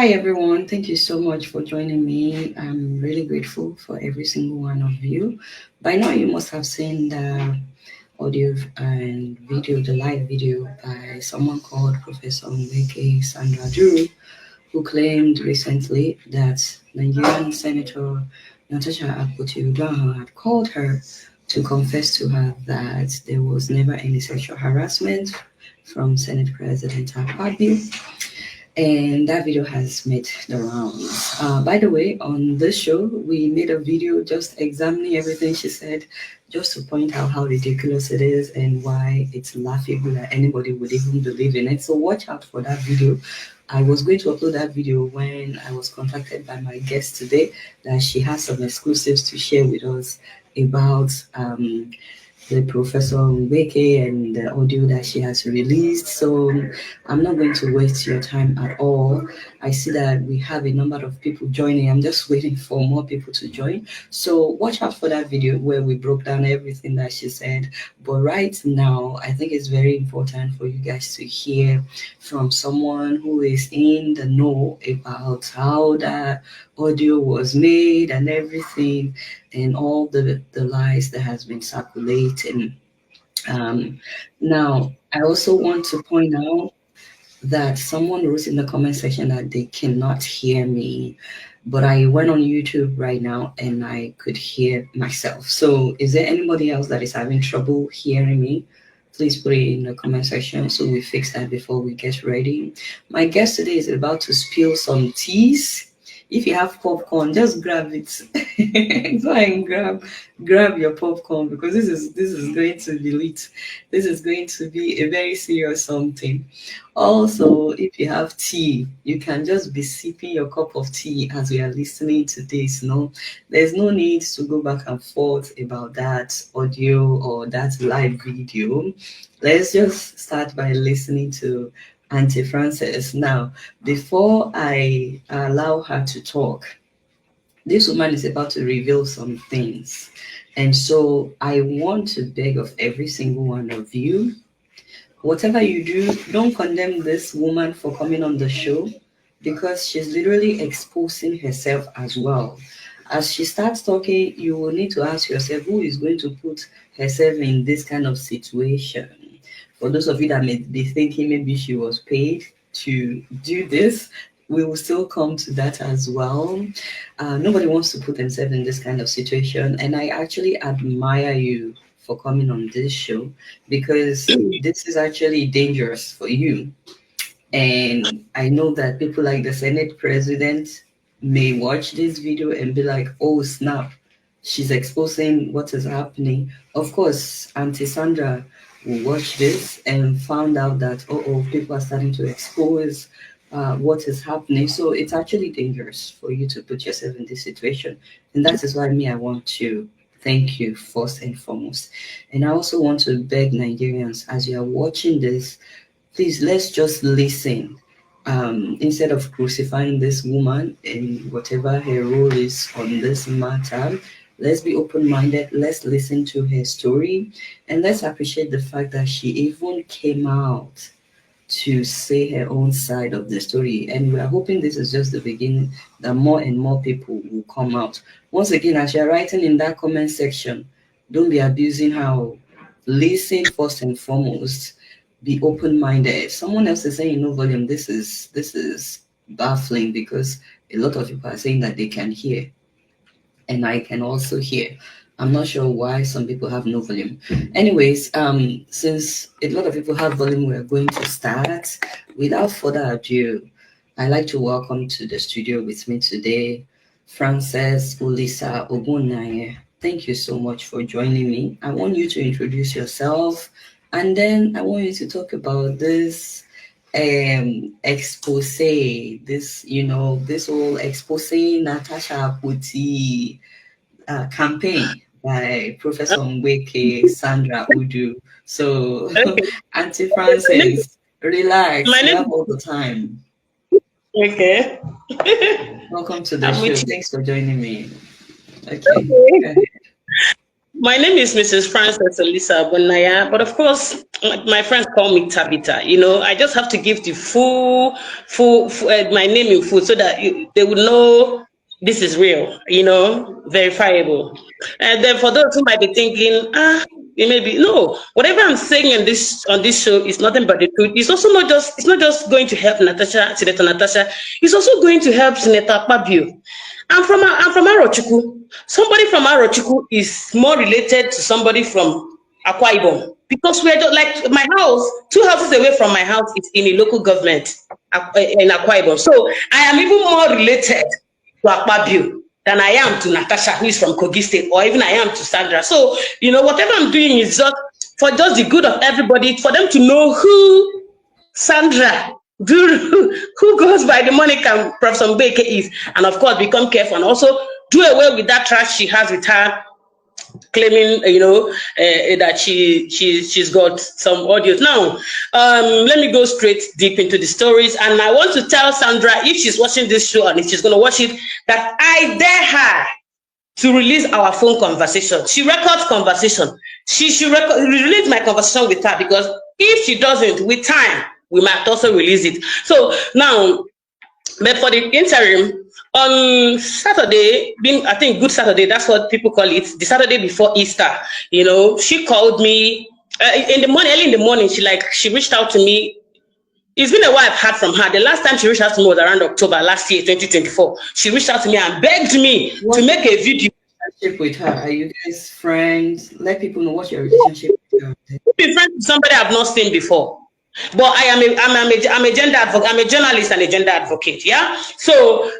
Hi, everyone. Thank you so much for joining me. I'm really grateful for every single one of you. By now, you must have seen the audio and video, the live video by someone called Professor Nweke Sandra Duru, who claimed recently that Nigerian Senator NATASHA had called her to confess to her that there was never any sexual harassment from Senate President AKPABIO, and that video has made the rounds. By the way, on this show, we made a video just examining everything she said, just to point out how ridiculous it is and why it's laughable that anybody would even believe in it. So watch out for that video. I was going to upload that video when I was contacted by my guest today that she has some exclusives to share with us about the Professor Mbeke and the audio that she has released. So I'm not going to waste your time at all. I see that we have a number of people joining. I'm just waiting for more people to join. So watch out for that video where we broke down everything that she said. But right now, I think it's very important for you guys to hear from someone who is in the know about how that audio was made and everything, and all the lies that has been circulating. Um, Now, I also want to point out that someone wrote in the comment section that they cannot hear me, but I went on YouTube right now and I could hear myself. So, is there anybody else that is having trouble hearing me? Please put it in the comment section so we fix that before we get ready. My guest today is about to spill some teas. If you have popcorn, just grab it. Go and grab your popcorn, because this is going to be lit. This is going to be a very serious something. Also, if you have tea, you can just be sipping your cup of tea as we are listening to this. No, there's no need to go back and forth about that audio or that live video. Let's just start by listening to Auntie Frances. Now, before I allow her to talk, this woman is about to reveal some things. And so I want to beg of every single one of you, whatever you do, don't condemn this woman for coming on the show, because she's literally exposing herself as well. As she starts talking, you will need to ask yourself who is going to put herself in this kind of situation. For those of you that may be thinking maybe she was paid to do this, we will still come to that as well. Nobody wants to put themselves in this kind of situation, and I actually admire you for coming on this show, because this is actually dangerous for you. And I know that people like the Senate president may watch this video and be like, oh, snap, she's exposing what is happening. Of course, Auntie Sandra will watch this and found out that, people are starting to expose what is happening. So it's actually dangerous for you to put yourself in this situation. And that is why I want to thank you first and foremost. And I also want to beg Nigerians, as you are watching this, please, let's just listen. Instead of crucifying this woman and whatever her role is on this matter, let's be open minded. Let's listen to her story, and let's appreciate the fact that she even came out to say her own side of the story. And we are hoping this is just the beginning, that more and more people will come out. Once again, as you're writing in that comment section, don't be abusing her. Listen first and foremost. Be open-minded. Someone else is saying no volume. This is baffling, because a lot of people are saying that they can hear, and I can also hear. I'm not sure why some people have no volume. Anyways, since a lot of people have volume, we're going to start. Without further ado, I'd like to welcome to the studio with me today, Frances Ulisa Ogunaye. Thank you so much for joining me. I want you to introduce yourself, and then I want you to talk about this expose, this whole expose Natasha Puti campaign by Professor Nweke Sandra Udu. So, Okay. Auntie My name is Frances, relax. my You name have all the time. is okay. Welcome to the I'm show. with you. Thanks for joining me. Okay. Okay. Go ahead. My name is Mrs. Frances Elisa Bonaya, but of course, my friends call me Tabitha. I just have to give the my name in full so that they would know this is real, verifiable. And then for those who might be thinking, it may be no, whatever I'm saying in this on this show is nothing but the truth. It's not just going to help Senator Natasha, it's also going to help Senator AKPABIO. I'm from Arochukwu. Somebody from Arochukwu is more related to somebody from Akwa Ibom because we're like my house, 2 houses away from my house is in a local government in Akwa Ibom. So I am even more related to AKPABIO than I am to Natasha, who is from Kogi State, or even I am to Sandra. So whatever I'm doing is just for just the good of everybody, for them to know who Sandra Duru, who goes by the Monica Professor Mbeke is, and of course become careful and also do away with that trash she has with her, claiming that she's got some audios. Now, let me go straight deep into the stories, and I want to tell Sandra, if she's watching this show and if she's going to watch it, that I dare her to release our phone conversation. She records conversation. She should release my conversation with her, because if she doesn't, with time, we might also release it. So now, but for the interim, on Saturday, being I think Good Saturday, that's what people call it, the Saturday before Easter, she called me in the morning, early in the morning. She reached out to me. It's been a while I've heard from her. The last time she reached out to me was around October last year, 2024. She reached out to me and begged me to make a video. With her, are you guys friends? Let people know what's your relationship with her. Be friends with somebody I've not seen before. But I'm a gender advocate. I'm a journalist and a gender advocate. Yeah. So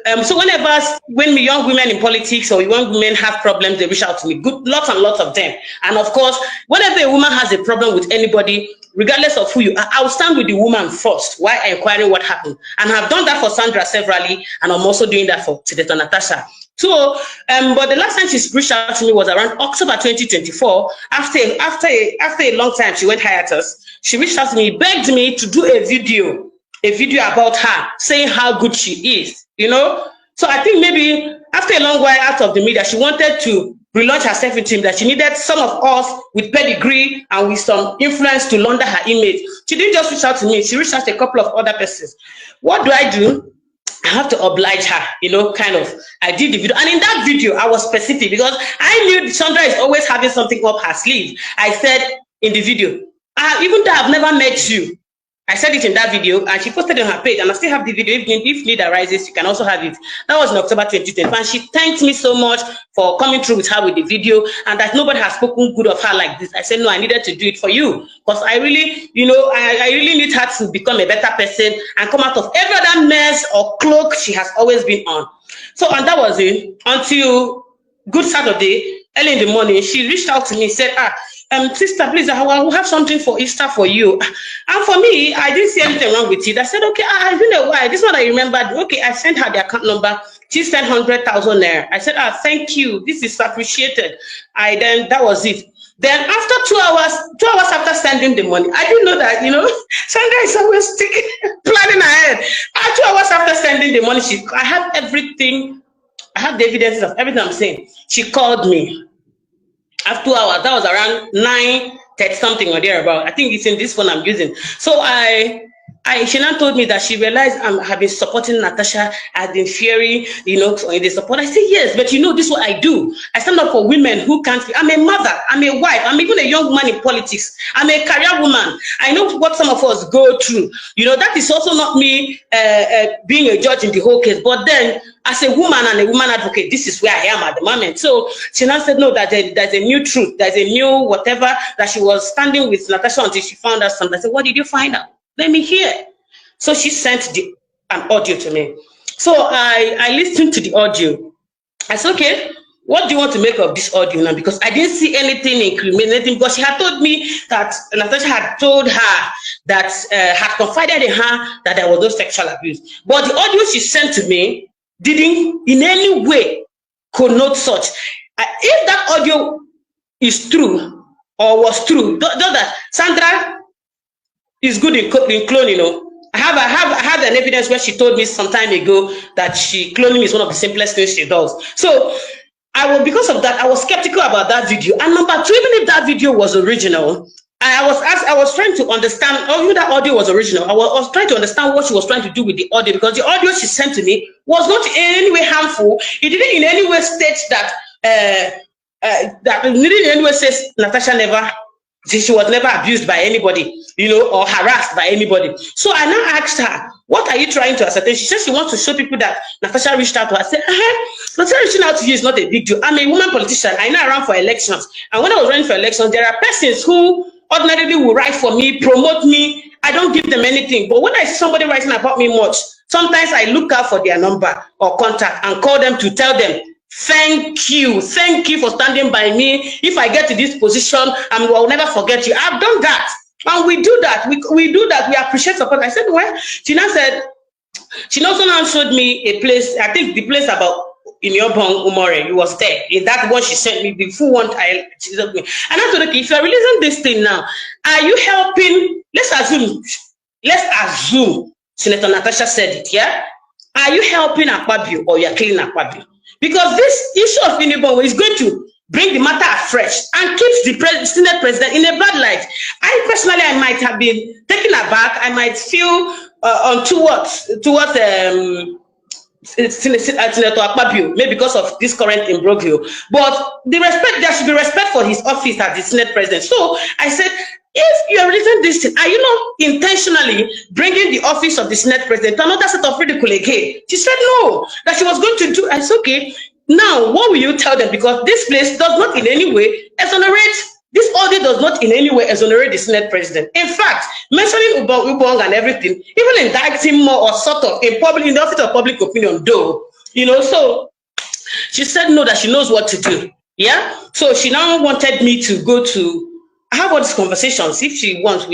when young women in politics or young women have problems, they reach out to me. Lots and lots of them. And of course, whenever a woman has a problem with anybody, regardless of who you are, I'll stand with the woman first while inquiring what happened. And I've done that for Sandra severally, and I'm also doing that for Senator Natasha. So, but the last time she reached out to me was around October 2024. After a long time, she went hiatus. She reached out to me, begged me to do a video about her, saying how good she is. So I think maybe after a long while out of the media, she wanted to relaunch herself into him, that she needed some of us with pedigree and with some influence to launder her image. She didn't just reach out to me, she reached out to a couple of other persons. What do? I have to oblige her, kind of. I did the video. And in that video, I was specific because I knew Sandra is always having something up her sleeve. I said in the video, even though I've never met you, I said it in that video, and she posted it on her page, and I still have the video. If need arises, you can also have it. That was in October 2020, and she thanked me so much for coming through with her with the video, and that nobody has spoken good of her like this. I said, no, I needed to do it for you, because I really, I really need her to become a better person and come out of every other mess or cloak she has always been on. So, and that was it until Good Saturday, early in the morning. She reached out to me, said, sister, please, I will have something for Easter for you. And for me, I didn't see anything wrong with it. I said, okay, I don't know why. This one I remembered. Okay, I sent her the account number. She sent 100,000 there. I said, thank you. This is appreciated. That was it. Then after 2 hours after sending the money, I didn't know that, Sandra is always planning ahead. 2 hours after sending the money, I have everything. I have the evidences of everything I'm saying. She called me. After 2 hours, that was around 9:30 something or thereabout. I think it's in this phone I'm using. So she now told me that she realized I have been supporting Natasha. I've been fearing, in the support. I said, yes, but this is what I do. I stand up for women who can't speak. I'm a mother, I'm a wife, I'm even a young woman in politics. I'm a career woman. I know what some of us go through. That is also not me being a judge in the whole case. But then, as a woman and a woman advocate, this is where I am at the moment. So she now said, no, that there's a new truth. There's a new whatever, that she was standing with Natasha until she found out something. I said, what did you find out? Let me hear. So she sent an audio to me. So I listened to the audio. I said, okay, what do you want to make of this audio now? Because I didn't see anything incriminating, because she had told me that Natasha had told her that, had confided in her that there was no sexual abuse. But the audio she sent to me didn't in any way connote such. If that audio is true or was true, that Sandra is good in cloning, I have an evidence where she told me some time ago that cloning is one of the simplest things she does. So because of that, I was skeptical about that video. And number two, even if that video was original, I was trying to understand, oh, even that audio was original. I was trying to understand what she was trying to do with the audio, because the audio she sent to me was not in any way harmful. It didn't in any way state that that didn't in any way says Natasha never, she was never abused by anybody, you know, or harassed by anybody. So I now asked her, what are you trying to ascertain? She said she wants to show people that Natasha reached out to her. I said, Natasha reaching out to you is not a big deal. I'm a woman politician. I now run for elections. And when I was running for elections, there are persons who ordinarily will write for me, promote me. I don't give them anything. But when I see somebody writing about me much, sometimes I look out for their number or contact and call them to tell them, thank you for standing by me. If I get to this position, I will never forget you. I've done that, and we do that. We do that. We appreciate support. I said, well, she now said, she also now showed me a place. I think the place about in your bong Umore, you was there. In that one she sent me, the full one. She sent me, and I said, okay, if you are releasing this thing now, are you helping? Let's assume Senator Natasha said it. Yeah, are you helping AKPABIO or you're killing AKPABIO? Because this issue of Inibongo is going to bring the matter afresh and keeps the Senate president in a bad light. I personally, I might have been taken aback. I might feel towards Senator AKPABIO, maybe because of this current imbroglio. But there should be respect for his office as the Senate president. So I said, if you are releasing this thing, are you not intentionally bringing the office of the Senate president to another set of ridicule again? She said no, that she was going to do. I said, okay, now what will you tell them? Because this place does not in any way exonerate, this audio does not in any way exonerate the Senate president. In fact, mentioning Ubong and everything, even indicting more or sort of in the office of public opinion, though, you know, so she said no, that she knows what to do. Yeah, so she now wanted me to go to have all these conversations if she wants,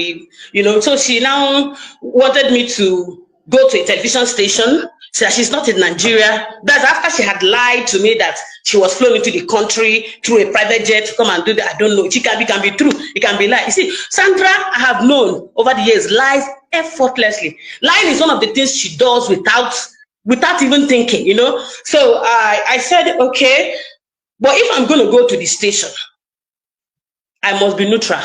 so she now wanted me to go to a television station, so that she's not in Nigeria. That's after she had lied to me that she was flown into the country through a private jet to come and do that. I don't know. It can be true. It can be lie. You see, Sandra, I have known over the years, lies effortlessly. Lying is one of the things she does without even thinking, you know. So I said, okay, but if I'm going to go to the station, I must be neutral.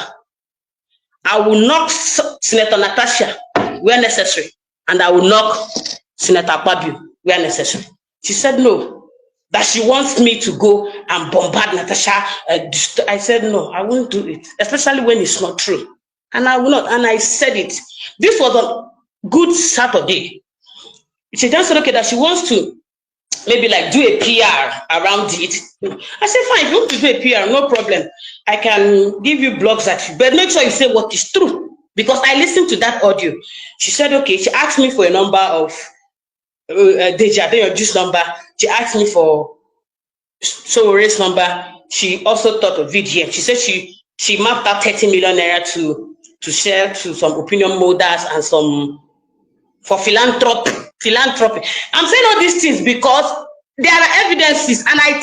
I will knock Senator Natasha where necessary, and I will knock Senator AKPABIO where necessary. She said no, that she wants me to go and bombard Natasha. I said no, I won't do it, especially when it's not true. And I will not. And I said it. This was a good Saturday. She just said, okay, that she wants to maybe like do a PR around it. I said, fine, if you want to do a PR, no problem. I can give you blogs at you, but make sure you say what is true. Because I listened to that audio. She said, okay, she asked me for a number of Deji, I think your juice number. She asked me for Sowore's number. She also thought of VDM. She said she mapped out 30 million naira to share to some opinion molders and some for philanthropy. I'm saying all these things because there are evidences, and I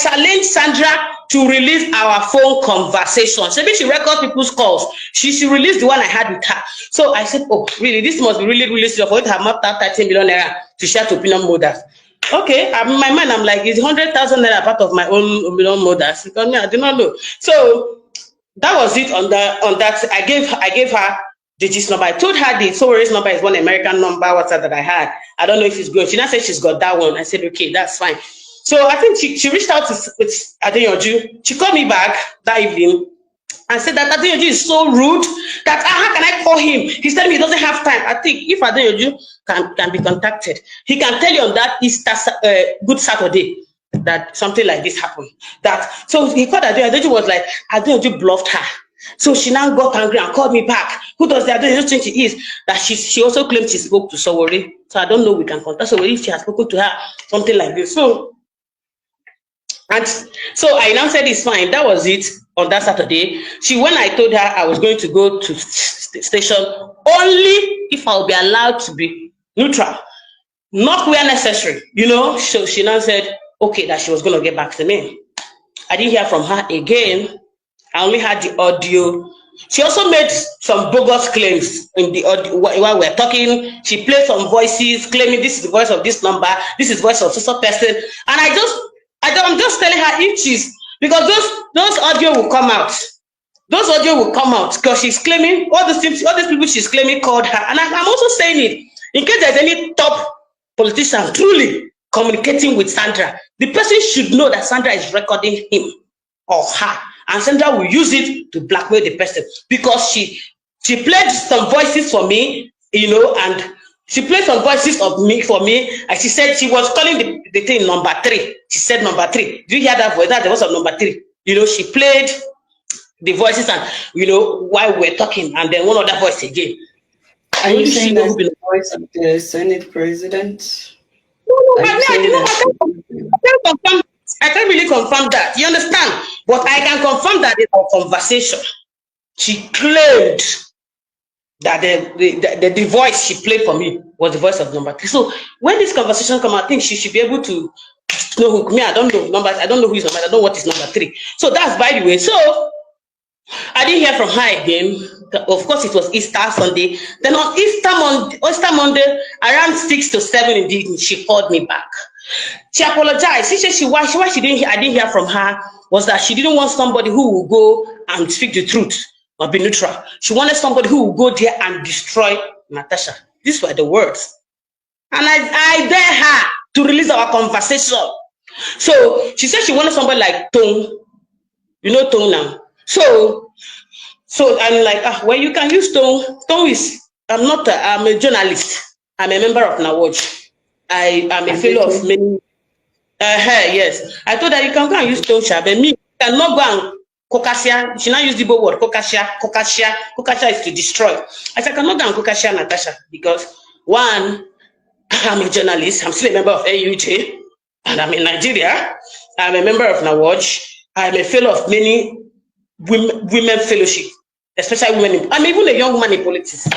challenge Sandra to release our phone conversations. Maybe she records people's calls. She should release the one I had with her. So I said, oh, really, this must be really, really serious for it to have mapped out 30 million naira to share to opinion molders. Okay, in my mind, I'm like, is 100,000 naira part of my own opinion molders? Because I do not know. So that was it on that. I gave her Deji's number. I told her the Sowore's number is one American number, WhatsApp that I had. I don't know if it's good. She now said she's got that one. I said, okay, that's fine. So I think she reached out with Adeola. She called me back that evening and said that Adeola is so rude that how can I call him? He's telling me he doesn't have time. I think if Adeola can be contacted, he can tell you on that Easter Good Saturday that something like this happened. So he called Adeola. Adeola was like, Adeola bluffed her. So she now got angry and called me back. Who does that? I don't think she is. That she also claimed she spoke to Sowore. So I don't know, we can contact Sowore if she has spoken to her, something like this. So I now said it's fine. That was it on that Saturday. When I told her I was going to go to station only if I'll be allowed to be neutral, not where necessary, you know. So she now said, okay, that she was going to get back to me. I didn't hear from her again. I only had the audio. She also made some bogus claims in the audio while we're talking. She played some voices claiming this is the voice of this number, this is the voice of so person. And I'm just telling her if she's, because those audio will come out. Those audio will come out because she's claiming all these things, all these people she's claiming called her. And I'm also saying it in case there's any top politician truly communicating with Sandra, the person should know that Sandra is recording him or her, and Sandra will use it to blackmail the person, because she played some voices for me, and she played some voices of me for me, and she said she was calling the thing number 3. She said number 3. Do you hear that voice? That's the voice of number 3. She played the voices, and while we're talking, and then one other voice again. Are you saying that's the voice of the Senate president? No, I can't really confirm that. You understand? But I can confirm that in our conversation, she claimed that the voice she played for me was the voice of number 3. So when this conversation comes, I think she should be able to know who me. I don't know numbers. I don't know who is number. I don't know what is number 3. So that's by the way. So I didn't hear from her again. Of course, it was Easter Sunday. Then on Easter Monday, around 6 to 7 in the evening, she called me back. She apologized. She said why she didn't. I didn't hear from her was that she didn't want somebody who will go and speak the truth or be neutral. She wanted somebody who will go there and destroy Natasha. These were the words, and I dare her to release our conversation. So she said she wanted somebody like Tone. You know Tone now. So I'm like, well, you can use Tone. Tone is, I'm a journalist. I'm a member of NAWAJ. I am a fellow of many. Yes. I told her you can go and use Tone, but me, you cannot go and Kokasia. She now use the word Kokasia. Kokasia is to destroy. I said, I cannot go and Kokasia Natasha, because one, I'm a journalist. I'm still a member of AUJ, and I'm in Nigeria. I'm a member of NAWAJ. I'm a fellow of many women fellowship, especially women. I'm even a young woman in politics.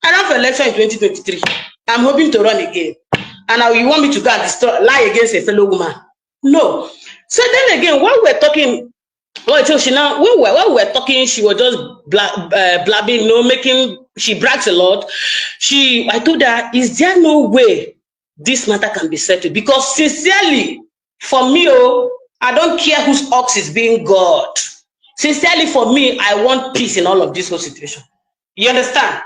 I ran for election in 2023. I'm hoping to run again. And now you want me to go and lie against a fellow woman? No. So then again, while we're talking, while we're talking, she was just blabbing, she brags a lot. I told her, is there no way this matter can be settled? Because sincerely, for me, I don't care whose ox is being God. Sincerely, for me, I want peace in all of this whole situation. You understand?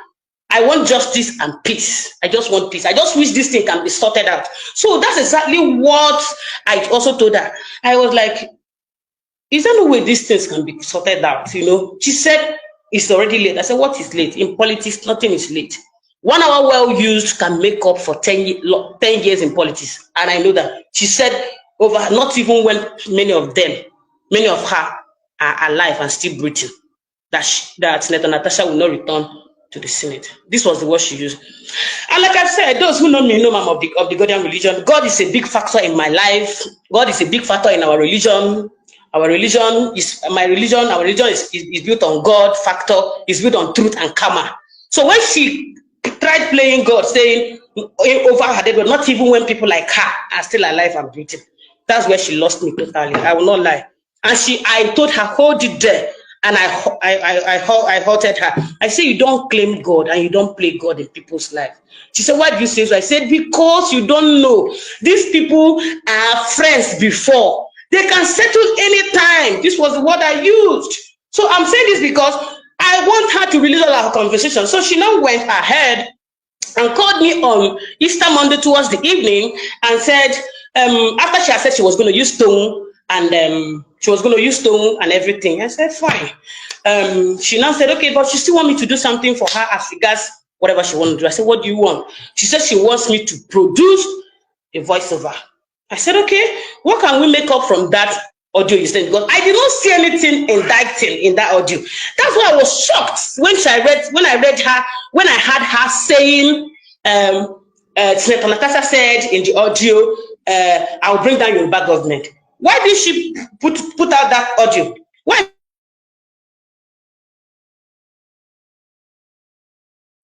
I want justice and peace. I just want peace. I just wish this thing can be sorted out. So that's exactly what I also told her. I was like, is there no way these things can be sorted out? She said, it's already late. I said, what is late? In politics, nothing is late. 1 hour well used can make up for 10 years in politics. And I know that. She said, not even when many of her are alive and still breathing, that Natasha will not return to the Senate. This was the word she used. And like I've said, those who know me know I'm of the Ghanaian religion. God is a big factor in my life. God is a big factor in our religion. Our religion is built on God factor, is built on truth and karma. So when she tried playing God, saying over her dead, but not even when people like her are still alive and breathing, that's where she lost me totally. I will not lie. And I told her, hold it there. And I halted her. I said, you don't claim God and you don't play God in people's life. She said, why do you say so? I said, because you don't know. These people are friends before. They can settle anytime. This was the word I used. So I'm saying this because I want her to release all our conversation. So she now went ahead and called me on Easter Monday towards the evening and said, after she had said she was going to use Tone, and she was going to use Tone and everything. I said, fine. She now said, okay, but she still want me to do something for her as regards whatever she wants to do. I said, what do you want? She said she wants me to produce a voiceover. I said, okay, what can we make up from that audio you sent? Because I did not see anything indicting in that audio. That's why I was shocked when I had her saying, Senator Natasha said in the audio, I'll bring down Yoruba government. Why did she put out that audio? Why?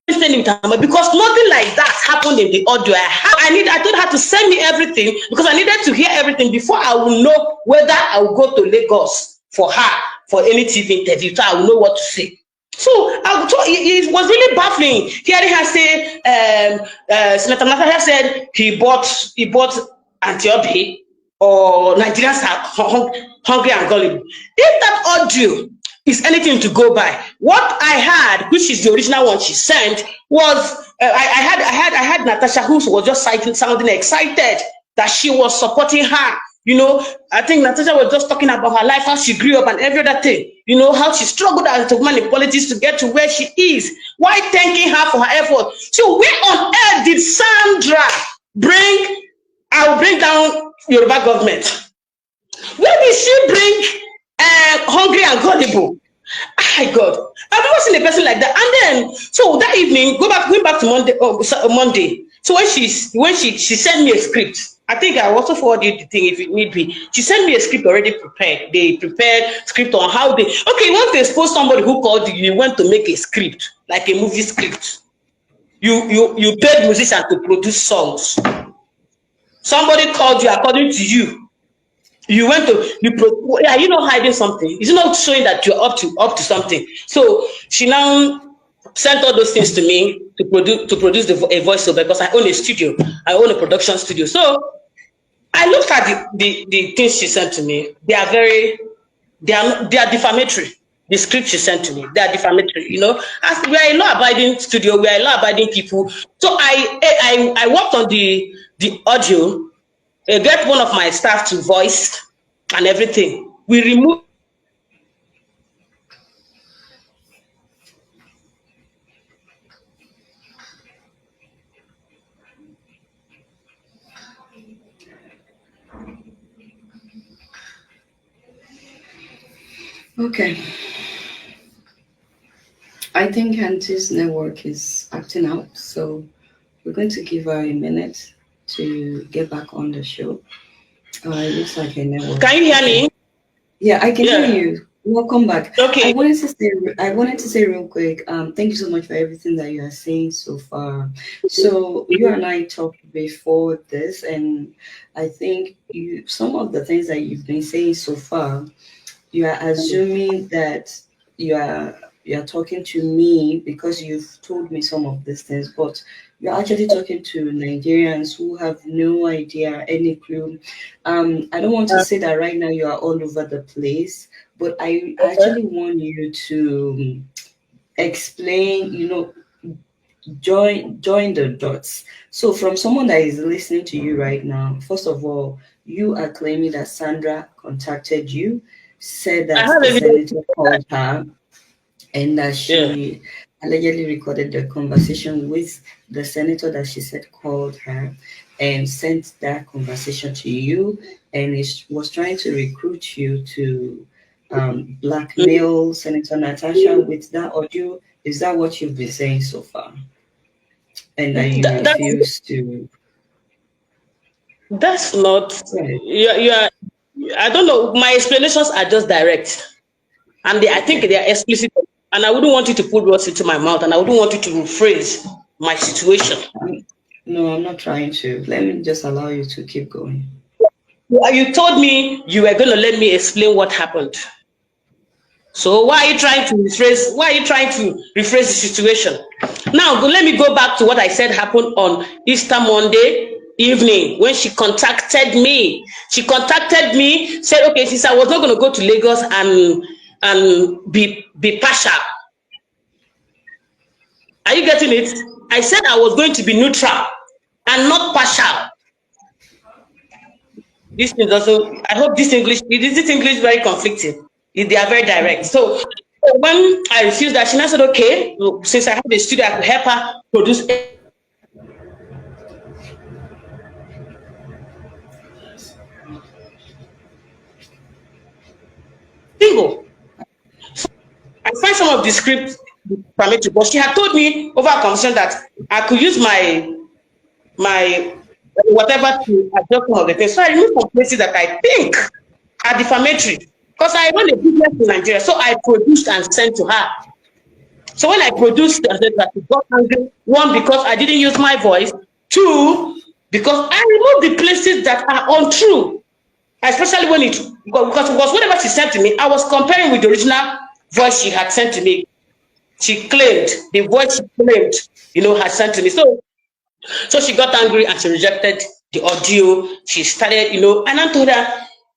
Because nothing like that happened in the audio. I told her to send me everything because I needed to hear everything before I will know whether I will go to Lagos for any TV interview. So I will know what to say. So it was really baffling hearing her say, Senator Natasha said he bought Antiope. or Nigerians are hungry and gullible. If that audio is anything to go by, what I had, which is the original one she sent, was I had Natasha, who was just sounding excited that she was supporting her. You know, I think Natasha was just talking about her life, how she grew up and every other thing. You know, how she struggled as a woman in politics to get to where she is. Why thanking her for her effort? So where on earth did Sandra bring, I will bring down Yoruba government? Where did she bring hungry and gullible? My God, I've never seen a person like that. And then, so that evening, going back to Monday. So when she sent me a script, I think I also forwarded the thing if it need be. She sent me a script already prepared. They prepared script on how they, okay, once they expose somebody who called you, you went to make a script, like a movie script. You paid musicians to produce songs. Somebody called you according to you. You went to are you not hiding something? Is it not showing that you're up to something? So she now sent all those things to me to produce a voiceover, because I own a studio. I own a production studio. So I looked at the things she sent to me. They are defamatory. The script she sent to me, they are defamatory. You know, as we are a law-abiding studio, we are a law-abiding people. So I worked on the audio. Get one of my staff to voice and everything. We remove. Okay. I think Auntie's network is acting out, so we're going to give her a minute to get back on the show. It looks like a network. Can you hear me? Yeah, I can hear you. Welcome back. Okay. I wanted to say real quick, thank you so much for everything that you are saying so far. So you and I talked before this, and I think some of the things that you've been saying so far, you are assuming that you're talking to me because you've told me some of these things, but you're actually talking to Nigerians who have no idea, any clue. I don't want to say that right now you are all over the place, but I actually want you to explain, join the dots. So from someone that is listening to you right now, first of all, you are claiming that Sandra contacted you, said that the senator called her, and that she allegedly recorded the conversation with the senator that she said called her, and sent that conversation to you, and it was trying to recruit you to blackmail Senator Natasha with that audio. Is that what you've been saying so far? And that you refuse to. That's not. You are. I don't know. My explanations are just direct, and I think they are explicit. And I wouldn't want you to put words into my mouth, and I wouldn't want you to rephrase my situation. No, I'm not trying to. Let me just allow you to keep going. You told me you were going to let me explain what happened. So why are you trying to rephrase? Why are you trying to rephrase the situation? Now, let me go back to what I said happened on Easter Monday evening when she contacted me. She contacted me, said, okay, since I was not going to go to Lagos and be partial. Are you getting it? I said I was going to be neutral and not partial. This is also, I hope this English is very conflicting. They are very direct. So when I refused that, she said, okay, since I have a studio, I could help her produce single. So I find some of the script permitted, but she had told me over a conversation that I could use my whatever to adjust some of the things. So I removed some places that I think are defamatory, because I run a business in Nigeria. So I produced and sent to her. So when I produced that, she got angry. One, because I didn't use my voice. Two, because I removed the places that are untrue. Especially when because whatever she sent to me, I was comparing with the original voice she had sent to me. She claimed the voice she claimed, had sent to me. So she got angry and she rejected the audio. She started, and I told her,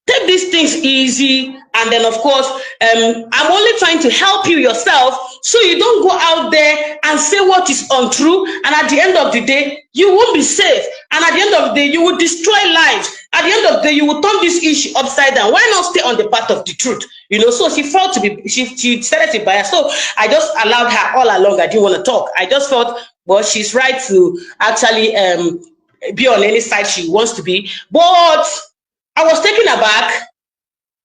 take these things easy. And then, of course, I'm only trying to help you yourself so you don't go out there and say what is untrue. And at the end of the day, you won't be safe. And at the end of the day, you will destroy lives. At the end of the day, you will turn this issue upside down. Why not stay on the path of the truth? So she felt to be, she started to bias. So I just allowed her all along. I didn't want to talk. I just felt, well, she's right to actually be on any side she wants to be. But I was taken aback.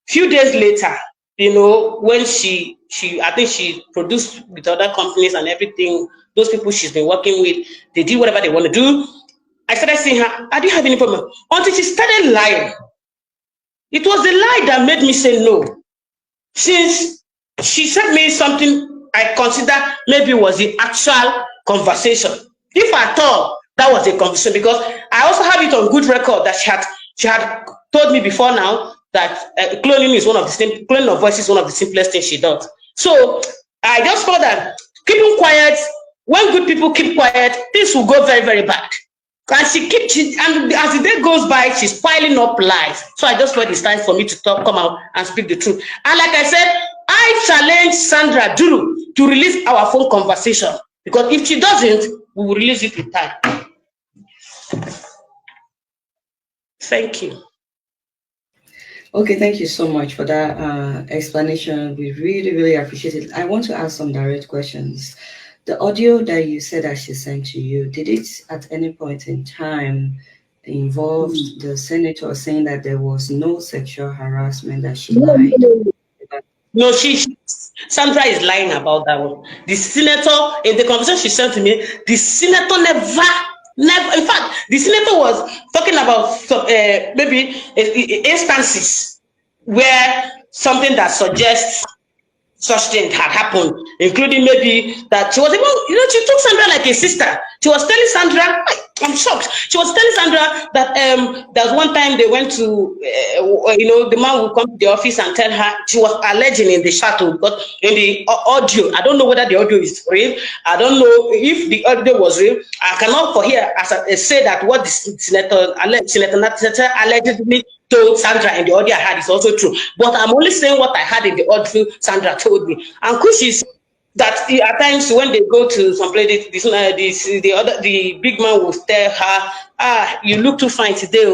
Few days later, when I think she produced with other companies and everything, those people she's been working with, they did whatever they want to do. I started seeing her, I didn't have any problem until she started lying. It was the lie that made me say no. Since she said me something I consider maybe was the actual conversation. If at all, that was a conversation, because I also have it on good record that she had told me before now that cloning of voice is one of the simplest things she does. So I just thought that keeping quiet, when good people keep quiet, things will go very, very bad. And and as the day goes by, she's piling up lies. So I just thought it's time for me to come out and speak the truth. And like I said, I challenge Sandra Duru to release our phone conversation, because if she doesn't, we will release it with time. Thank you. Okay, thank you so much for that explanation. We really, really appreciate it. I want to ask some direct questions. The audio that you said that she sent to you, did it at any point in time involve the senator saying that there was no sexual harassment, that she lied? No, Sandra is lying about that one. The senator, in the conversation she sent to me, the senator never, in fact, the senator was talking about maybe instances where something that suggests such thing had happened, including maybe that she was even, she took Sandra like a sister. She was telling Sandra, I'm shocked. She was telling Sandra that there was one time they went to, the man would come to the office and tell her, she was alleging in the shuttle, but in the audio, I don't know whether the audio is real. I don't know if the audio was real. I cannot for here say that what the senator allegedly told Sandra in the audio I had is also true. But I'm only saying what I had in the audio Sandra told me. And which is that at times when they go to some place, the big man will tell her, you look too fine today,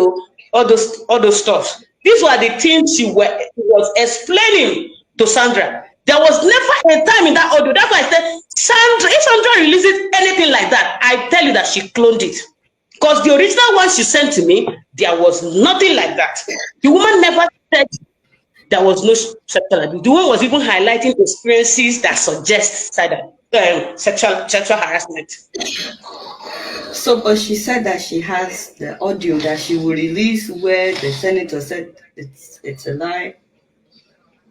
all those stuff. These were the things she was explaining to Sandra. There was never a time in that audio. That's why I said, Sandra, if Sandra releases anything like that, I tell you that she cloned it. Because the original one she sent to me, there was nothing like that. The woman never said there was no sexual abuse. The woman was even highlighting experiences that suggest sexual harassment. So, but she said that she has the audio that she will release where the senator said it's a lie.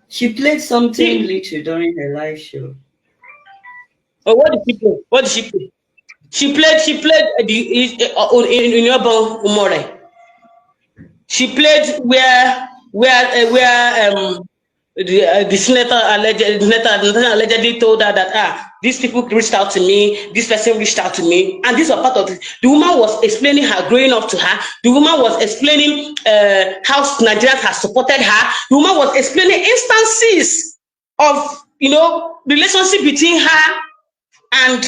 She played something little during her live show. Oh, what did she play? What did she play? She played in Yobo Umore. She played where the senator allegedly told her that these people reached out to me, this person reached out to me, and these are part of it. The woman was explaining her growing up to her. The woman was explaining how Nigeria has supported her. The woman was explaining instances of relationship between her and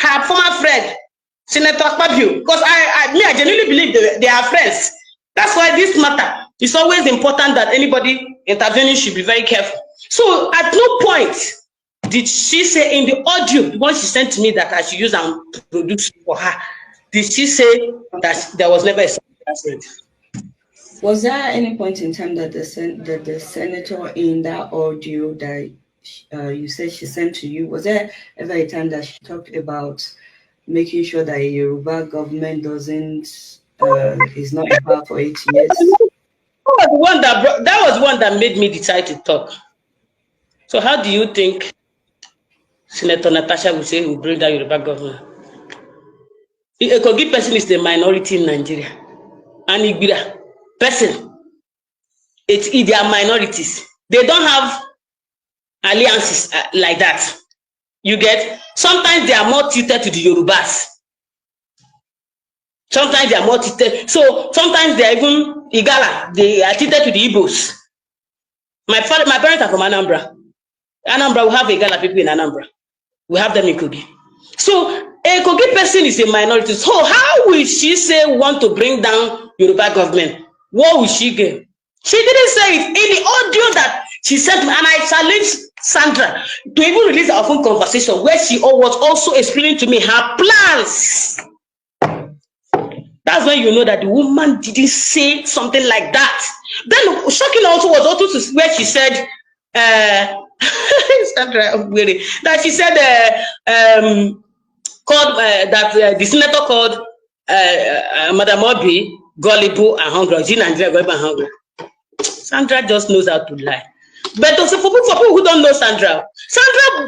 her former friend, Senator AKPABIO, because I genuinely believe they are friends. That's why this matter, it's always important that anybody intervening should be very careful. So at no point did she say in the audio, the one she sent to me that I should use and produce for her, did she say that there was never a harassment? Was there any point in time that the senator in that audio that you said she sent to you, was there ever a time that she talked about making sure that a Yoruba government is not in power for 8 years? That was one that made me decide to talk. So how do you think Senator NATASHA will say he will bring down Yoruba government? A Kogi person is the minority in Nigeria. And Igbira person, they are minorities. They don't have alliances like that. You get? Sometimes they are more tilted to the Yorubas. Sometimes they are more treated. So sometimes they are even Igala. They are treated to the Igbos. My parents are from Anambra. Anambra, we have Igala people in Anambra. We have them in Kogi. So a Kogi person is a minority. So how will she say want to bring down Yoruba government? What will she get? She didn't say it in the audio that she sent me, and I challenged Sandra to even release our phone conversation where she was also explaining to me her plans. That's when you know that the woman didn't say something like that. Then shocking also was also where she said, Sandra, that she said called that the senator called Madam Obi gullible and hungry. She Nigeria gullible and hungry. Sandra just knows how to lie. But also for people who don't know Sandra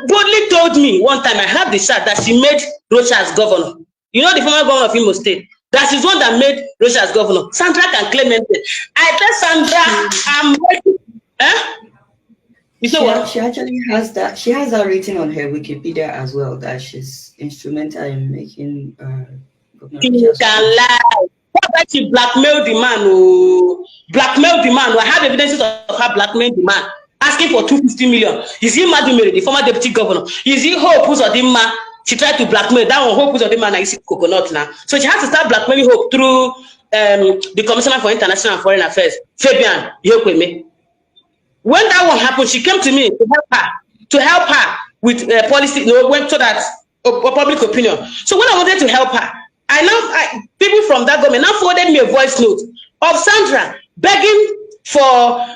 boldly told me one time, I have the chat that she made Rocha as governor. You know the former governor of Imo State. That she's one that made Rocha as governor. Sandra can claim it. I tell Sandra, I'm waiting. You say what? She actually has that. She has that written on her Wikipedia as well, that she's instrumental in making She can lie. That she blackmailed the man. Blackmailed the man. I have evidences of her blackmailing the man, asking for 250 million. Is he Madumere, the former deputy governor? Is he Hope Uzodinma? She tried to blackmail that one. Hope Uzodinma is coconut now. So she has to start blackmailing Hope through the Commissioner for International and Foreign Affairs, Fabian Yokweme. When that one happened, she came to me to help her with policy, so that public opinion. So when I wanted to help her, people from that government now forwarded me a voice note of Sandra begging for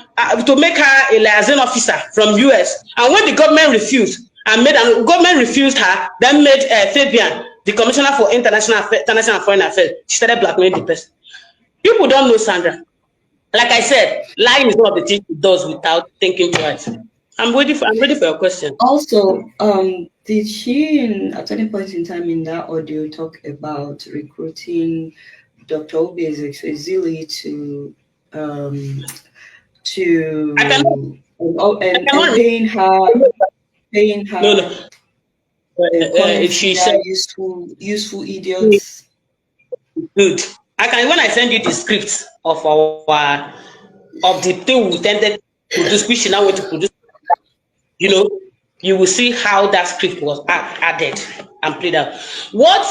to make her a liaison officer from US. And when the government refused, government refused her, then made Fabian the Commissioner for International and Foreign Affairs. She started blackmailing the person. People don't know Sandra. Like I said, lying is one of the things she does without thinking twice. I'm ready for your question. Also, did she, at any point in time in that audio, talk about recruiting Dr. Obi's Ezili to paying her? No. She said useful idiots. Good. When I send you the script of the thing we intended to produce, which she now went to produce, you will see how that script was added and played out. What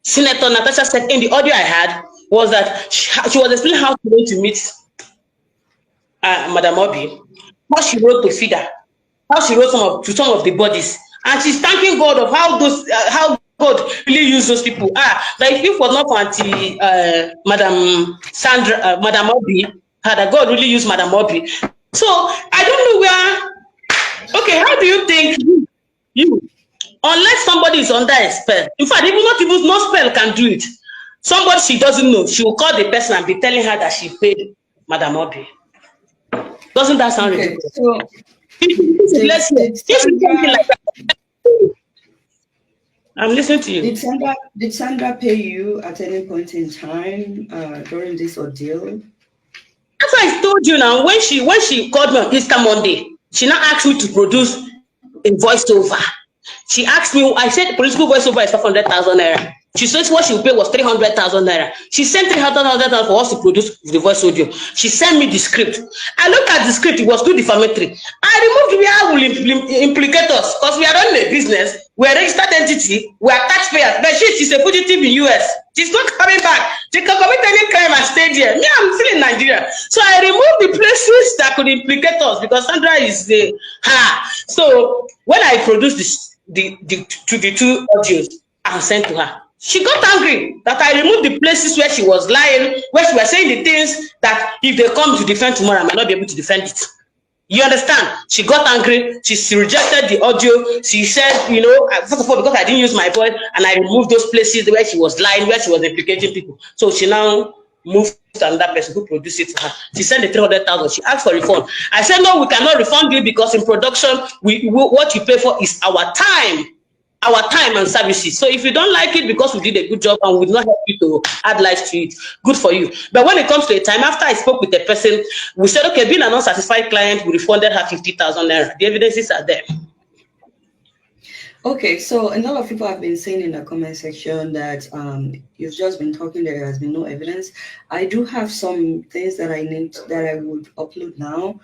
Senator Natasha said in the audio I had was that she was explaining how she went to meet Madam Obi, how she wrote to feed her, how she wrote to some of the bodies, and she's thanking God of how God really used those people. Like if it was not for Madam Sandra, Madam Obi, that God really used Madam Obi. So I don't know where. Okay, how do you think you unless somebody is under a spell? In fact, no spell can do it. Somebody she doesn't know, she will call the person and be telling her that she paid Madam Obi. Doesn't that sound ridiculous? So, I'm listening to you. Did Sandra pay you at any point in time during this ordeal? That's what I told you now. When she called me on Easter Monday, she now asked me to produce a voiceover. She asked me, I said political voiceover is 500,000 naira. She said what she would pay was 300,000 naira. She sent 300,000 for us to produce the voice audio. She sent me the script. I looked at the script, it was too defamatory. I removed where will implicate us because we are running a business, we are a registered entity, we are taxpayers. But she's a fugitive in US. She's not coming back. She can commit any crime and stay there. Me, I'm still in Nigeria. So I removed the places that could implicate us because Sandra is her. So when I produced the two audios and sent to her, she got angry that I removed the places where she was lying, where she was saying the things that if they come to defend tomorrow, I might not be able to defend it. You understand? She got angry. She rejected the audio. She said, first of all, because I didn't use my voice and I removed those places where she was lying, where she was implicating people. So she now moved to another person who produced it to her. She sent the 300,000. She asked for refund. I said, no, we cannot refund you because in production, what you pay for is our time and services. So if you don't like it because we did a good job and we would not help you to add life to it, good for you. But when it comes to a time, after I spoke with the person, we said, okay, being an unsatisfied client, we refunded her 50,000 naira. The evidences are there. Okay, so a lot of people have been saying in the comment section that you've just been talking, there has been no evidence. I do have some things that I would upload now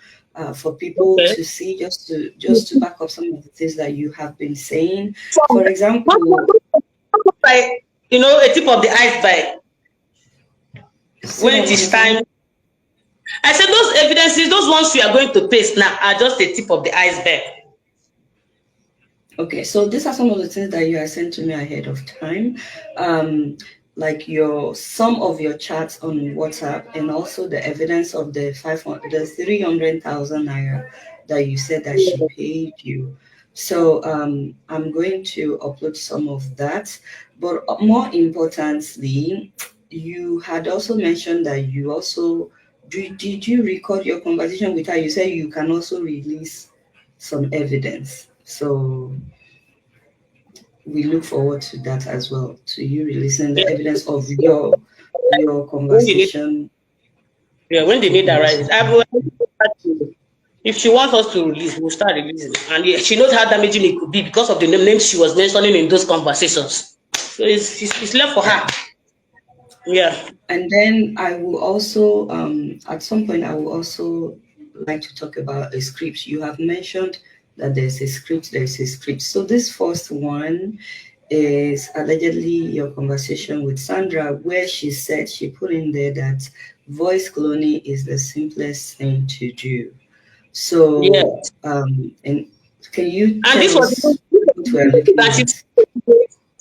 for people Okay. to see, just to back up some of the things that you have been saying. From For example, by, you know, a tip of the iceberg say when that it one is more time. time. I said those evidences, those ones we are going to paste now are just a tip of the iceberg. Okay, so these are some of the things that you have sent to me ahead of time, like some of your chats on WhatsApp, and also the evidence of the 300,000 naira that you said that she paid you. So I'm going to upload some of that, but more importantly, you had also mentioned that you also did you record your conversation with her? You said you can also release some evidence. So we look forward to that as well, to you releasing the Yeah. evidence of Yeah. your When you need, conversation. yeah, when the Your need arises. conversation. If she wants us to release, we'll start releasing. And yeah, she knows how damaging it could be because of the names she was mentioning in those conversations. So it's left for Yeah. her. Yeah. And then I will also, at some point, I will also like to talk about a script. You have mentioned that there's a script. So this first one is allegedly your conversation with Sandra, where she said she put in there that voice cloning is the simplest thing to do. Yeah. So, and can you And tell this was us what we're looking that at?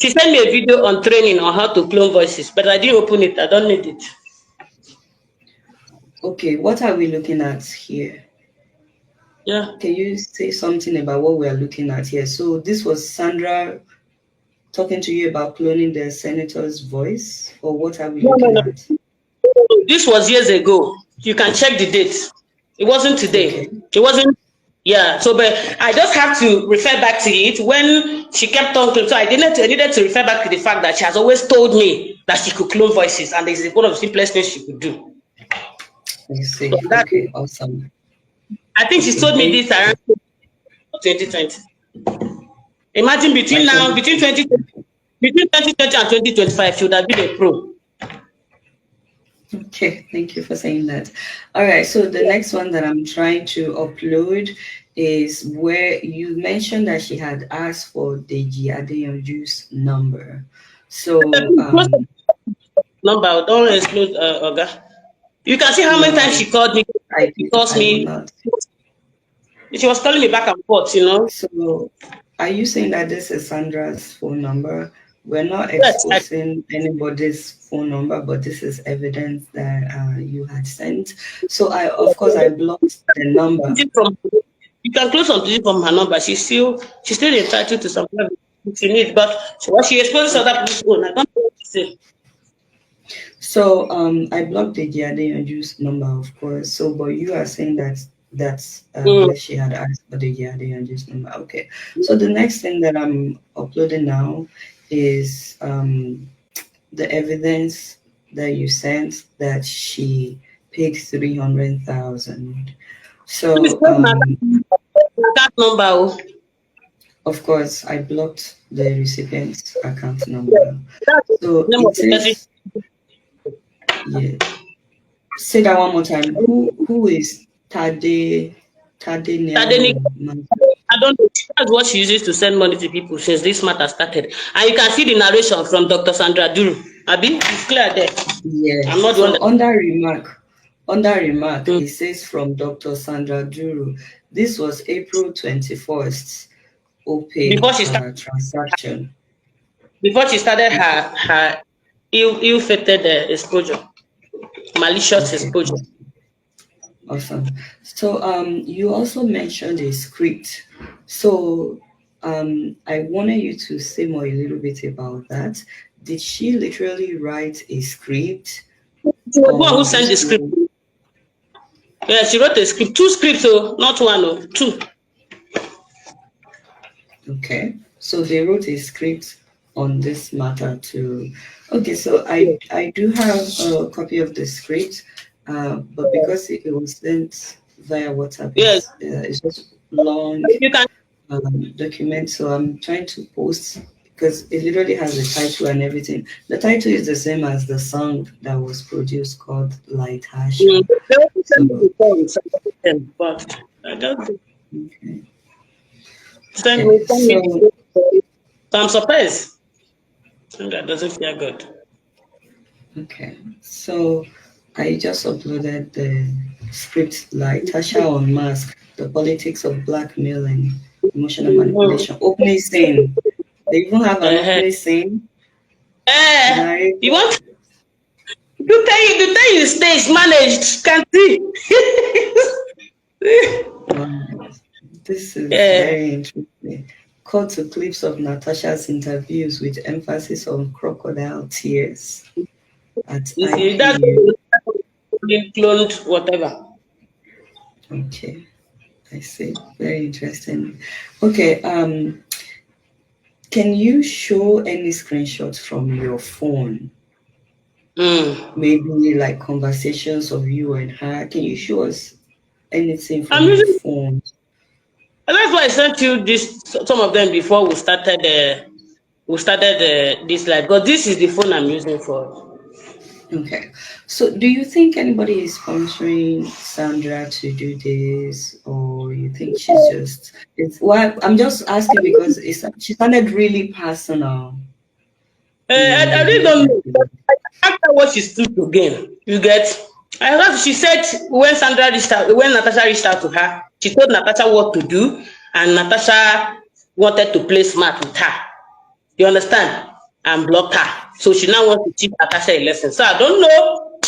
she sent me a video on training on how to clone voices, but I didn't open it. I don't need it. Okay, what are we looking at here? Yeah. Can you say something about what we are looking at here? So, this was Sandra talking to you about cloning the senator's voice, or what are we No, no, looking no. at? This was years ago. You can check the date. It wasn't Okay, today. It wasn't. Yeah. So, but I just have to refer back to it when she kept on. So I needed to refer back to the fact that she has always told me that she could clone voices, and this is one of the simplest things she could do. I So see. that Okay, awesome. I think she Okay, told me thank this you. around 2020. Imagine By between now, 2020. between 2020 and 2025, she would have been a pro. Okay, thank you for saying that. All right, so the next one that I'm trying to upload is where you mentioned that she had asked for the Adeola's number. So, Number, don't exclude Oga. You can see how many no, times she called me. She calls I will me. not. She was calling me back and forth, you know. So, are you saying that this is Sandra's phone number? We're not Yes, exposing anybody's phone number, but this is evidence that you had sent. So, of course, I blocked the number. from, you can close something from her number. She's still entitled to some privacy if she needs, but what she exposes other people's phone, I don't know what to say. So I blocked the Giade number, of course. So, but you are saying that that's Mm. where she had asked for the Giade number. Okay. So the next thing that I'm uploading now is the evidence that you sent that she paid 300,000. Please So tell my that number. Oh. of course I blocked the recipient's account number. That's So the name of it the person. says, yeah. Say that one more time. Who is Tade Tadeni, Nero Man? I don't know. That's what she uses to send money to people since this matter started. And you can see the narration from Dr. Sandra Duru. Abi, it's clear there. I'm Yes. not the one So that. under remark, Mm. it says from Dr. Sandra Duru. This was April 21st Before OPay she started, transaction. Okay. her ill-fated exposure, malicious Okay. exposure. Awesome. So you also mentioned a script. So I wanted you to say more a little bit about that. Did she literally write a script She was the one who on sent this the script. one? Yeah, she wrote a script, two scripts, oh, not one, oh, two. Okay. So they wrote a script on this matter too. Okay, so I do have a copy of the script, but because it was sent via WhatsApp, Yes, it's just long. you can. document, so I'm trying to post because it literally has the title and everything. The title is the same as the song that was produced called Mm, NATASHA. they also send me So, the phone, some of them, but I just okay. Okay. send me So, the phone. So I'm surprised. That doesn't feel good. okay. So, I just uploaded the script like Tasha on Mask, the politics of blackmailing, emotional Mm. manipulation. Opening scene. They even have an Uh-huh. opening scene. You Narrator. want to tell you stage managed, can see. Wow. This is Yeah. very interesting. Cut to clips of Natasha's interviews with emphasis on crocodile tears at You see, that's IPU. cloned whatever. Okay, I see. Very interesting. Okay, can you show any screenshots from your phone? Mm. Maybe like conversations of you and her. Can you show us anything I'm from your using phone? that's why I sent you this some of them before we started this live because this is the phone I'm using for. Okay. So do you think anybody is sponsoring Sandra to do this, or you think she's just it's well, I'm just asking because she sounded really personal in I the really video don't that know. you After what she stood to gain, you get. I heard she said when Natasha reached out to her, she told Natasha what to do, and Natasha wanted to play smart with her. You understand? And blocked her. So she now wants to teach Natasha a lesson. So I don't know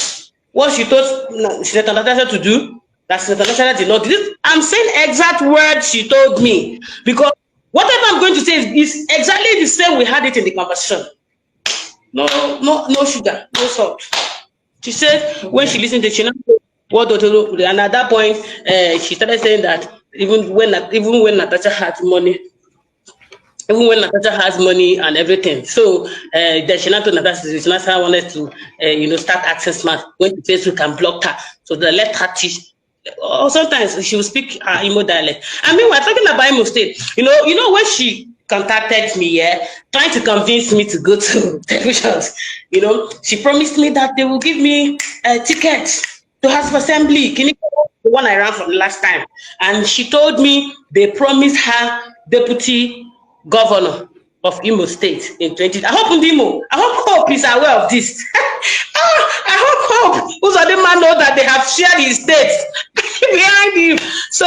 what she said Natasha to do. That Natasha did not do this. I'm saying exact words she told me because whatever I'm going to say is exactly the same we had it in the conversation. No, no sugar, no salt. She said when she okay. listened to she know what Otoro, and at that point, she started saying that even when Natasha had money, even when Natasha has money and everything. So then she now told Natasha, Natasha wanted to, start acting smart, went to Facebook and blocked her. So they let her teach. Or sometimes she will speak Imo dialect. I mean, we're talking about Imo State. When she contacted me, yeah, trying to convince me to go to televisions, she promised me that they will give me a ticket to House of Assembly. Can you the one I ran from the last time? And she told me they promised her deputy governor of Imo State in 20. I hope Ndimo, I hope Hope is aware of this. I hope Uzodinma know that they have shared his state behind him. So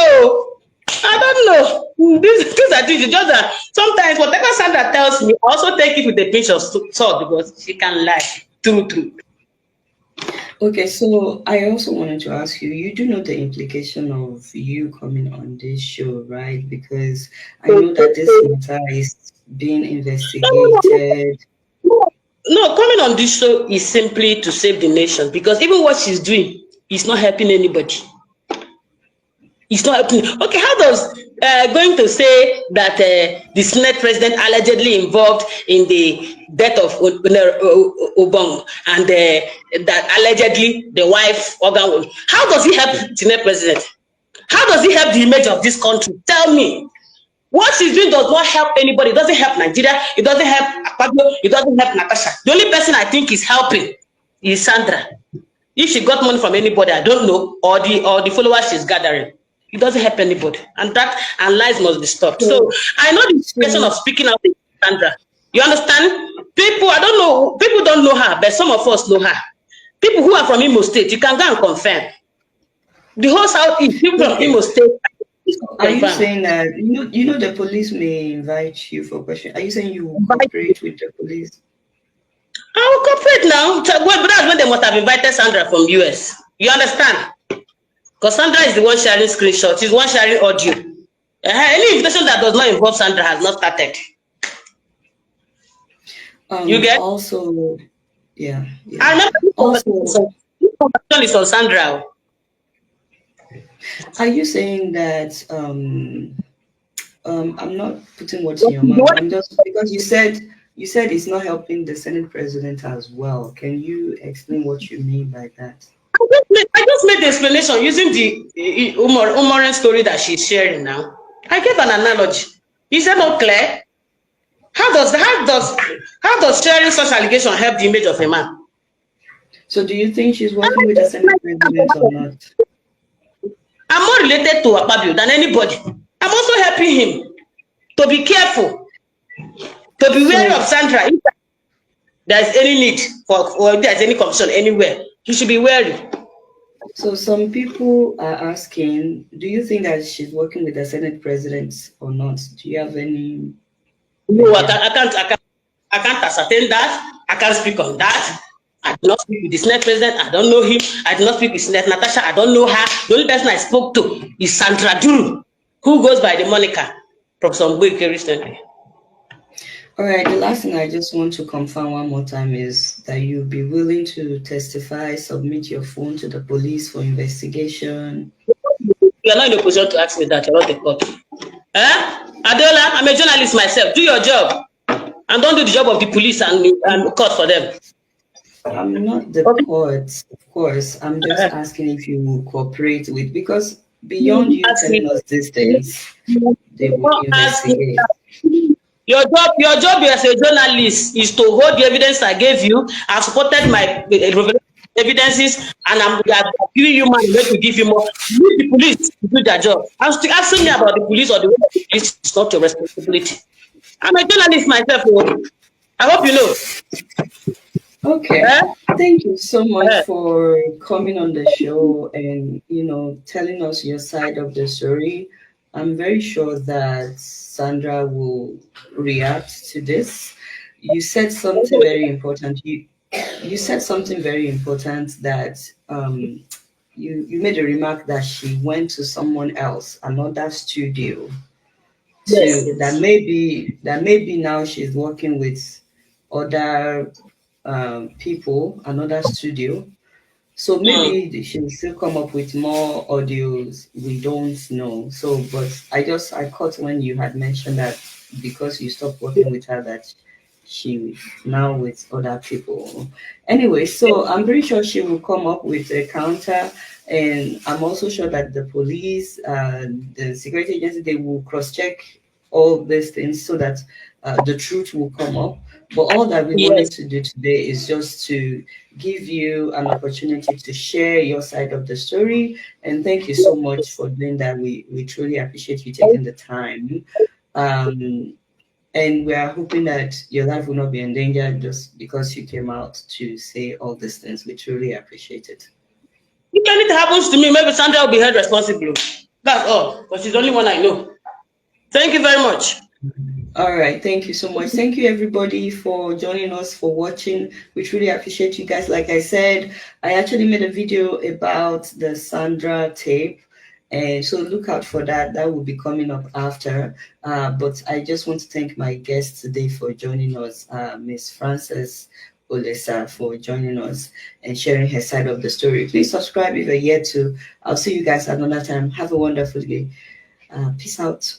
I don't know. These are things. Just that sometimes whatever Sandra tells me, I also take it with a pinch of salt because she can lie. True. Okay, so I also wanted to ask you, you do know the implication of you coming on this show, right? Because I know that this matter is being investigated. No, coming on this show is simply to save the nation because even what she's doing is not helping anybody. It's not helping. Okay, how does going to say that the Senate president allegedly involved in the death of Obong and that allegedly the wife organ? How does he help the Senate president? How does he help the image of this country? Tell me. What she's doing does not help anybody. It doesn't help Nigeria. It doesn't help AKPABIO. It doesn't help Natasha. The only person I think is helping is Sandra. If she got money from anybody, I don't know, or the followers she's gathering. It doesn't help anybody. And lies must be stopped. So So, I know the person so of speaking out is Sandra. You understand? I don't know, people don't know her, but some of us know her. People who are from Imo State, you can go and confirm. The whole Southeast, people from okay. Imo State Are you confirm. saying that you know the police may invite you for question? Are you saying you will cooperate with the police? I will cooperate now. But that's when they must have invited Sandra from US. You understand? Because Sandra is the one sharing screenshots, she's the one sharing audio. Any invitation that does not involve Sandra has not started. You get? Also, yeah, I yeah. remember Also, this conversation is on Sandra. are you saying that I'm not putting words in your The mouth. one I'm just because you said it's not helping the Senate president as well. Can you explain what you mean by that? I just made the explanation using the Umoran story that she's sharing now. I gave an analogy. Is that not clear? How does sharing such allegation help the image of a man? So do you think she's working with the Senate president or not? I'm more related to AKPABIO than anybody. I'm also helping him to be careful, to be wary of Sandra. If there's any need or if there's any confusion anywhere, he should be wary. So some people are asking, do you think that she's working with the Senate president or not? Do you have any? No, I can't ascertain that. I can't speak on that. I do not speak with the Senate president. I don't know him. I do not speak with Senate NATASHA. I don't know her. The only person I spoke to is Sandra Duru, who goes by the moniker Professor Mbweke recently. All right, the last thing I just want to confirm one more time is that you'll be willing to testify, submit your phone to the police for investigation. You're not in a position to ask me that. You're not the court. Adeola, I'm a journalist myself. Do your job. And don't do the job of the police and court for them. I'm not the court, of course. I'm just asking if you will cooperate with, because beyond you telling us these things, they will investigate. Your job as a journalist is to hold the evidence I gave you. I've supported my evidences, and I'm giving you money to give you more. Leave the police to do their job. Asking me about the police or the way the police is not your responsibility. I'm a journalist myself. I hope you know. Okay. Thank you so much for coming on the show and, telling us your side of the story. I'm very sure that Sandra will react to this. You said something very important. You said something very important that you made a remark that she went to someone else, another studio. Yes. That maybe now she's working with other people, another studio. So maybe she will still come up with more audios. We don't know. So, but I caught when you had mentioned that because you stopped working with her, that she now with other people. Anyway, so I'm pretty sure she will come up with a counter, and I'm also sure that the police, the security agency, they will cross-check all these things so that the truth will come up. But all that we wanted to do today is just to give you an opportunity to share your side of the story. And thank you so much for doing that. We truly appreciate you taking the time. And we are hoping that your life will not be endangered just because you came out to say all these things. We truly appreciate it. If anything happens to me, maybe Sandra will be held responsible. That's all, because she's the only one I know. Thank you very much. All right, thank you so much. Thank you everybody for joining us, for watching. We truly appreciate you guys. Like I said, I actually made a video about the Sandra tape, and so look out for that. That will be coming up after. But I just want to thank my guest today for joining us, Miss Frances Olesa, for joining us and sharing her side of the story. Please subscribe if you're yet to. I'll see you guys another time. Have a wonderful day. Peace out.